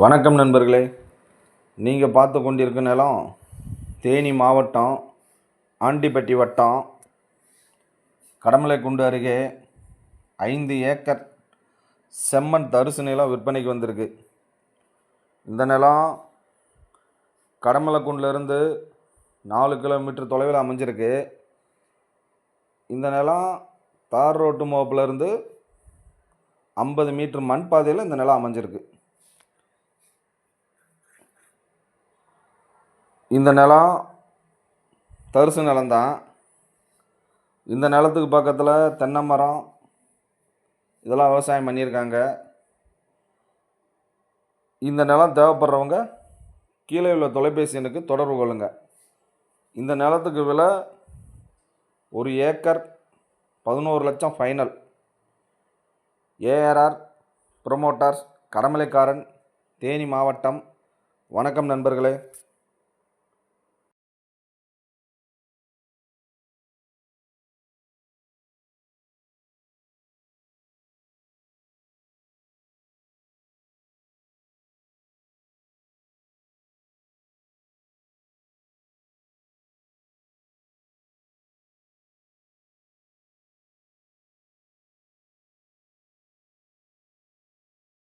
வணக்கம் நண்பர்களே. நீங்கள் பார்த்து கொண்டிருக்கும் நிலம் தேனி மாவட்டம் ஆண்டிப்பட்டி வட்டம் கடமலைக்குண்டு அருகே 5 ஏக்கர் செம்மண் தரிசு நிலம் விற்பனைக்கு வந்திருக்கு. இந்த நிலம் கடமலைக்குண்டிலிருந்து 4 கிலோமீட்டர் தொலைவில் அமைஞ்சிருக்கு. இந்த நிலம் தார் ரோட்டு முகப்பிலிருந்து 50 மீட்டர் மண் பாதையில் இந்த நிலம் அமைஞ்சிருக்கு. இந்த நிலம் தரிசு நிலம்தான். இந்த நிலத்துக்கு பக்கத்தில் தென்னை மரம் இதெல்லாம் விவசாயம் பண்ணியிருக்காங்க. இந்த நிலம் தேவைப்படுறவங்க கீழே உள்ள தொலைபேசி எண்ணுக்கு தொடர்பு கொள்ளுங்க. இந்த நிலத்துக்கு விலை 1 ஏக்கர் 11 லட்சம் ஃபைனல். ஏஆர்ஆர் ப்ரொமோட்டர்ஸ், கடமலைக்காரன், தேனி மாவட்டம். வணக்கம் நண்பர்களே.